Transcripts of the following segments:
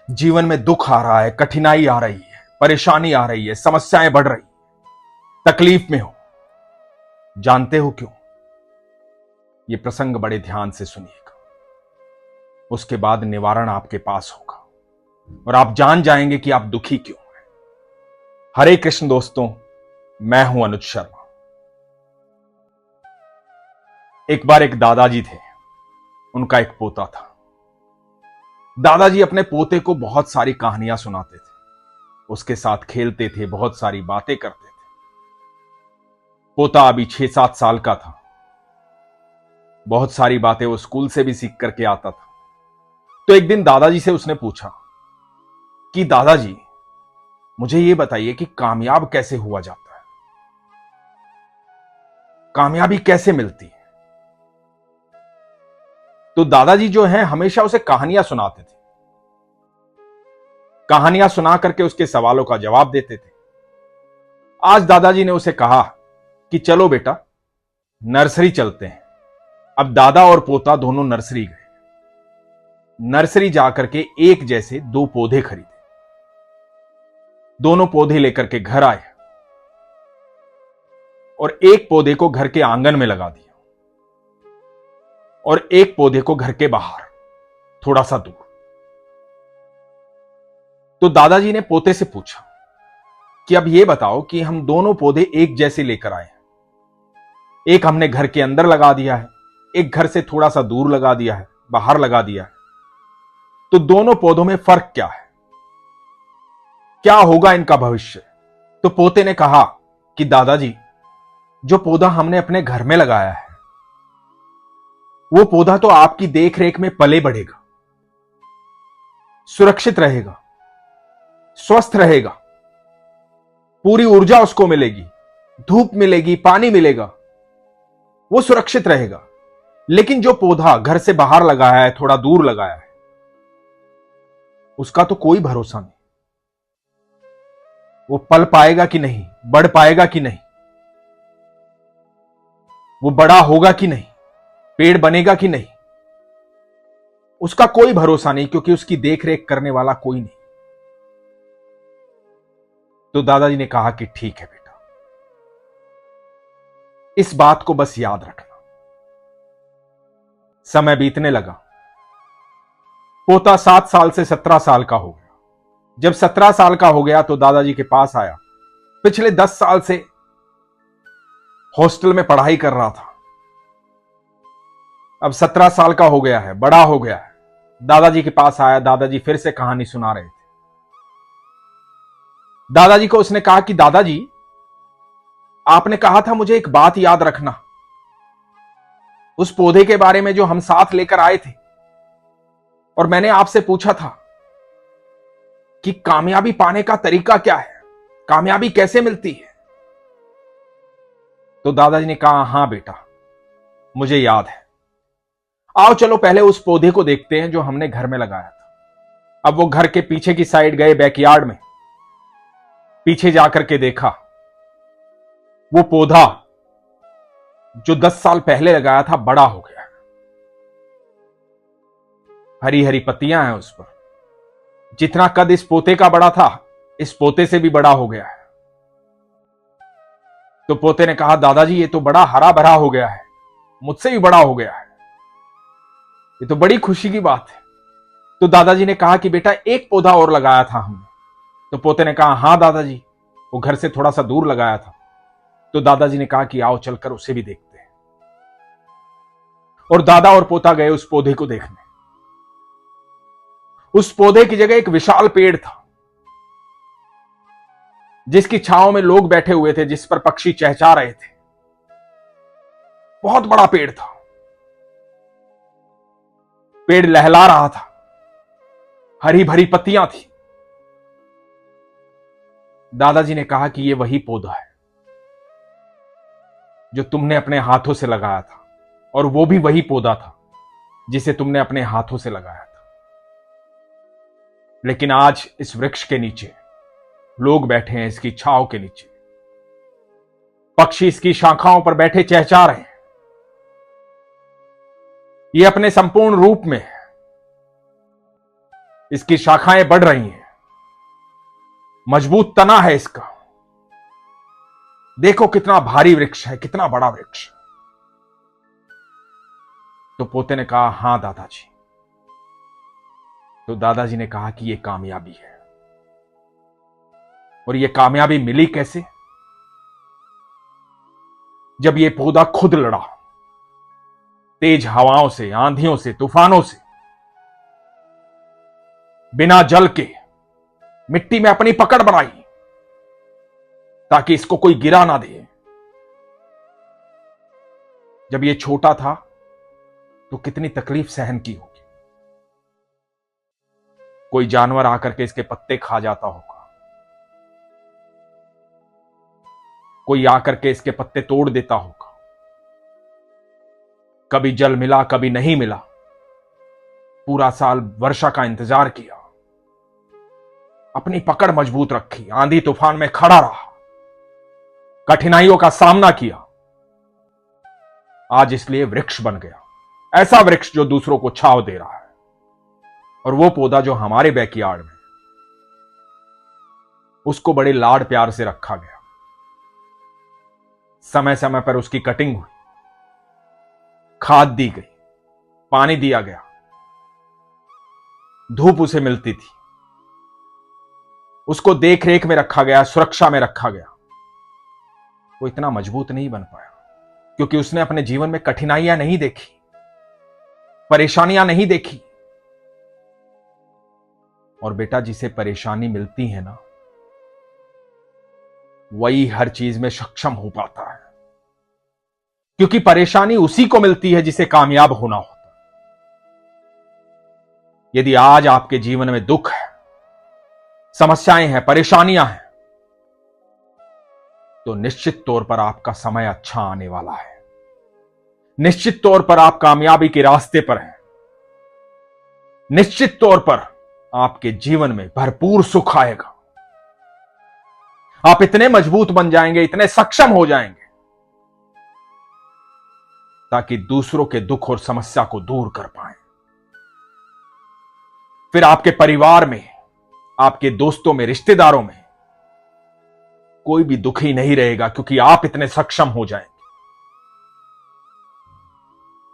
जीवन में दुख आ रहा है, कठिनाई आ रही है, परेशानी आ रही है, समस्याएं बढ़ रही, तकलीफ में हो, जानते हो क्यों? ये प्रसंग बड़े ध्यान से सुनिएगा, उसके बाद निवारण आपके पास होगा और आप जान जाएंगे कि आप दुखी क्यों हैं। हरे कृष्ण दोस्तों, मैं हूं अनुज शर्मा। एक बार एक दादाजी थे, उनका एक पोता था। दादाजी अपने पोते को बहुत सारी कहानियां सुनाते थे, उसके साथ खेलते थे, बहुत सारी बातें करते थे। पोता अभी 6-7 साल का था। बहुत सारी बातें वो स्कूल से भी सीख करके आता था। तो एक दिन दादाजी से उसने पूछा कि दादाजी, मुझे ये बताइए कि कामयाब कैसे हुआ जाता है, कामयाबी कैसे मिलती है? तो दादाजी जो है हमेशा उसे कहानियां सुनाते थे, कहानियां सुना करके उसके सवालों का जवाब देते थे। आज दादाजी ने उसे कहा कि चलो बेटा, नर्सरी चलते हैं। अब दादा और पोता दोनों नर्सरी गए। नर्सरी जाकर के एक जैसे 2 पौधे खरीदे। दोनों पौधे लेकर के घर आए और एक पौधे को घर के आंगन में लगा दिया और एक पौधे को घर के बाहर थोड़ा सा दूर। तो दादाजी ने पोते से पूछा कि अब यह बताओ कि हम दोनों पौधे एक जैसे लेकर आए हैं, एक हमने घर के अंदर लगा दिया है, एक घर से थोड़ा सा दूर लगा दिया है, बाहर लगा दिया है, तो दोनों पौधों में फर्क क्या है, क्या होगा इनका भविष्य? तो पोते ने कहा कि दादाजी, जो पौधा हमने अपने घर में लगाया है वो पौधा तो आपकी देखरेख में पले बढ़ेगा, सुरक्षित रहेगा, स्वस्थ रहेगा, पूरी ऊर्जा उसको मिलेगी, धूप मिलेगी, पानी मिलेगा, वो सुरक्षित रहेगा। लेकिन जो पौधा घर से बाहर लगाया है, थोड़ा दूर लगाया है, उसका तो कोई भरोसा नहीं। वो पल पाएगा कि नहीं, बढ़ पाएगा कि नहीं, वो बड़ा होगा कि नहीं, पेड़ बनेगा कि नहीं, उसका कोई भरोसा नहीं, क्योंकि उसकी देखरेख करने वाला कोई नहीं। तो दादाजी ने कहा कि ठीक है बेटा, इस बात को बस याद रखना। समय बीतने लगा। पोता 7 साल से 17 साल का हो गया। जब 17 साल का हो गया तो दादाजी के पास आया। पिछले 10 साल से हॉस्टल में पढ़ाई कर रहा था, अब 17 साल का हो गया है, बड़ा हो गया है। दादाजी के पास आया। दादाजी फिर से कहानी सुना रहे थे। दादाजी को उसने कहा कि दादाजी, आपने कहा था मुझे एक बात याद रखना, उस पौधे के बारे में जो हम साथ लेकर आए थे, और मैंने आपसे पूछा था कि कामयाबी पाने का तरीका क्या है, कामयाबी कैसे मिलती है? तो दादाजी ने कहा, हां बेटा, मुझे याद है। आओ चलो पहले उस पौधे को देखते हैं जो हमने घर में लगाया था। अब वो घर के पीछे की साइड गए, बैकयार्ड में। पीछे जाकर के देखा, वो पौधा जो 10 साल पहले लगाया था बड़ा हो गया है। हरी हरी पत्तियां हैं उस पर। जितना कद इस पोते का बड़ा था, इस पोते से भी बड़ा हो गया है। तो पोते ने कहा, दादाजी ये तो बड़ा हरा भरा हो गया है, मुझसे भी बड़ा हो गया है, ये तो बड़ी खुशी की बात है। तो दादाजी ने कहा कि बेटा, एक पौधा और लगाया था हमने। तो पोते ने कहा, हां दादाजी, वो घर से थोड़ा सा दूर लगाया था। तो दादाजी ने कहा कि आओ चलकर उसे भी देखते हैं। और दादा और पोता गए उस पौधे को देखने। उस पौधे की जगह एक विशाल पेड़ था, जिसकी छांव में लोग बैठे हुए थे, जिस पर पक्षी चहचहा रहे थे। बहुत बड़ा पेड़ था। पेड़ लहला रहा था, हरी भरी पत्तियां थी। दादाजी ने कहा कि यह वही पौधा है जो तुमने अपने हाथों से लगाया था, और वो भी वही पौधा था जिसे तुमने अपने हाथों से लगाया था। लेकिन आज इस वृक्ष के नीचे लोग बैठे हैं, इसकी छांव के नीचे। पक्षी इसकी शाखाओं पर बैठे चहचहा रहे हैं। ये अपने संपूर्ण रूप में है। इसकी शाखाएं बढ़ रही हैं, मजबूत तना है इसका। देखो कितना भारी वृक्ष है, कितना बड़ा वृक्ष। तो पोते ने कहा, हां दादाजी। तो दादाजी ने कहा कि यह कामयाबी है। और यह कामयाबी मिली कैसे? जब यह पौधा खुद लड़ा, तेज हवाओं से, आंधियों से, तूफानों से, बिना जल के मिट्टी में अपनी पकड़ बनाई ताकि इसको कोई गिरा ना दे। जब यह छोटा था तो कितनी तकलीफ सहन की होगी। कोई जानवर आकर के इसके पत्ते खा जाता होगा, कोई आकर के इसके पत्ते तोड़ देता होगा। कभी जल मिला, कभी नहीं मिला। पूरा साल वर्षा का इंतजार किया, अपनी पकड़ मजबूत रखी, आंधी तूफान में खड़ा रहा, कठिनाइयों का सामना किया। आज इसलिए वृक्ष बन गया, ऐसा वृक्ष जो दूसरों को छांव दे रहा है। और वो पौधा जो हमारे बैकयार्ड में, उसको बड़े लाड प्यार से रखा गया। समय समय पर उसकी कटिंग हुई, खाद दी गई, पानी दिया गया, धूप उसे मिलती थी, उसको देख रेख में रखा गया, सुरक्षा में रखा गया। वो इतना मजबूत नहीं बन पाया क्योंकि उसने अपने जीवन में कठिनाइयां नहीं देखी, परेशानियां नहीं देखी। और बेटा, जिसे परेशानी मिलती है ना, वही हर चीज में सक्षम हो पाता है। क्योंकि परेशानी उसी को मिलती है जिसे कामयाब होना होता है। यदि आज आपके जीवन में दुख है, समस्याएं हैं, परेशानियां हैं, तो निश्चित तौर पर आपका समय अच्छा आने वाला है। निश्चित तौर पर आप कामयाबी के रास्ते पर हैं। निश्चित तौर पर आपके जीवन में भरपूर सुख आएगा। आप इतने मजबूत बन जाएंगे, इतने सक्षम हो जाएंगे, ताकि दूसरों के दुख और समस्या को दूर कर पाएं। फिर आपके परिवार में, आपके दोस्तों में, रिश्तेदारों में कोई भी दुखी नहीं रहेगा, क्योंकि आप इतने सक्षम हो जाएंगे।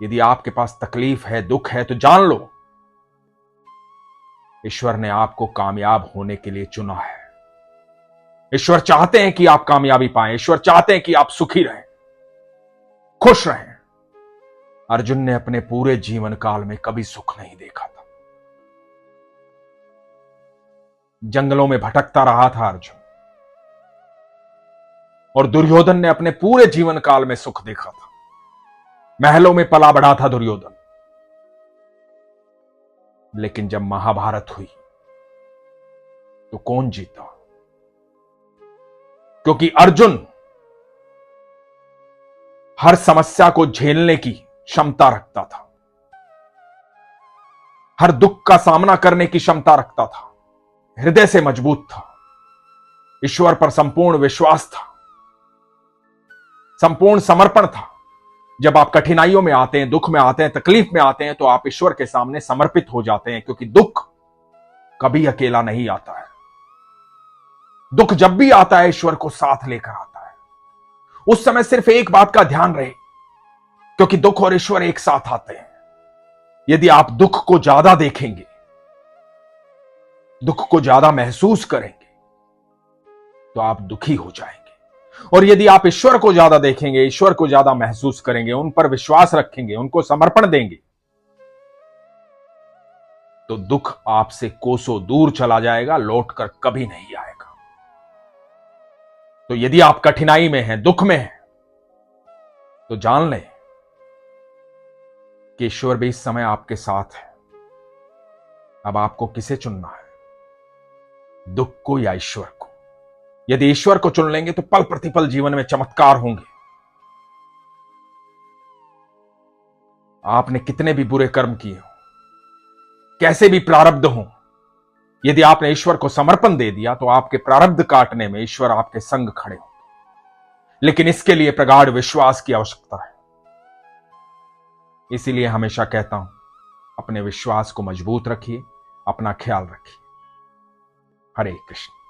यदि आपके पास तकलीफ है, दुख है, तो जान लो ईश्वर ने आपको कामयाब होने के लिए चुना है। ईश्वर चाहते हैं कि आप कामयाबी पाएं। ईश्वर चाहते हैं कि आप सुखी रहें, खुश रहें। अर्जुन ने अपने पूरे जीवन काल में कभी सुख नहीं देखा था। जंगलों में भटकता रहा था अर्जुन। और दुर्योधन ने अपने पूरे जीवन काल में सुख देखा था। महलों में पला बढ़ा था दुर्योधन। लेकिन जब महाभारत हुई तो कौन जीता? क्योंकि अर्जुन हर समस्या को झेलने की क्षमता रखता था, हर दुख का सामना करने की क्षमता रखता था, हृदय से मजबूत था, ईश्वर पर संपूर्ण विश्वास था, संपूर्ण समर्पण था। जब आप कठिनाइयों में आते हैं, दुख में आते हैं, तकलीफ में आते हैं, तो आप ईश्वर के सामने समर्पित हो जाते हैं, क्योंकि दुख कभी अकेला नहीं आता है। दुख जब भी आता है, ईश्वर को साथ लेकर आता है। उस समय सिर्फ एक बात का ध्यान रहे, क्योंकि दुख और ईश्वर एक साथ आते हैं। यदि आप दुख को ज्यादा देखेंगे, दुख को ज्यादा महसूस करेंगे, तो आप दुखी हो जाएंगे। और यदि आप ईश्वर को ज्यादा देखेंगे, ईश्वर को ज्यादा महसूस करेंगे, उन पर विश्वास रखेंगे, उनको समर्पण देंगे, तो दुख आपसे कोसों दूर चला जाएगा, लौटकर कभी नहीं आएगा। तो यदि आप कठिनाई में हैं, दुख में हैं, तो जान लें कि ईश्वर भी इस समय आपके साथ है। अब आपको किसे चुनना है, दुख को या ईश्वर को? यदि ईश्वर को चुन लेंगे तो पल प्रतिपल जीवन में चमत्कार होंगे। आपने कितने भी बुरे कर्म किए हो, कैसे भी प्रारब्ध हो, यदि आपने ईश्वर को समर्पण दे दिया तो आपके प्रारब्ध काटने में ईश्वर आपके संग खड़े हो। लेकिन इसके लिए प्रगाढ़ विश्वास की आवश्यकता है। इसीलिए हमेशा कहता हूं, अपने विश्वास को मजबूत रखिए, अपना ख्याल रखिए। हरे कृष्ण।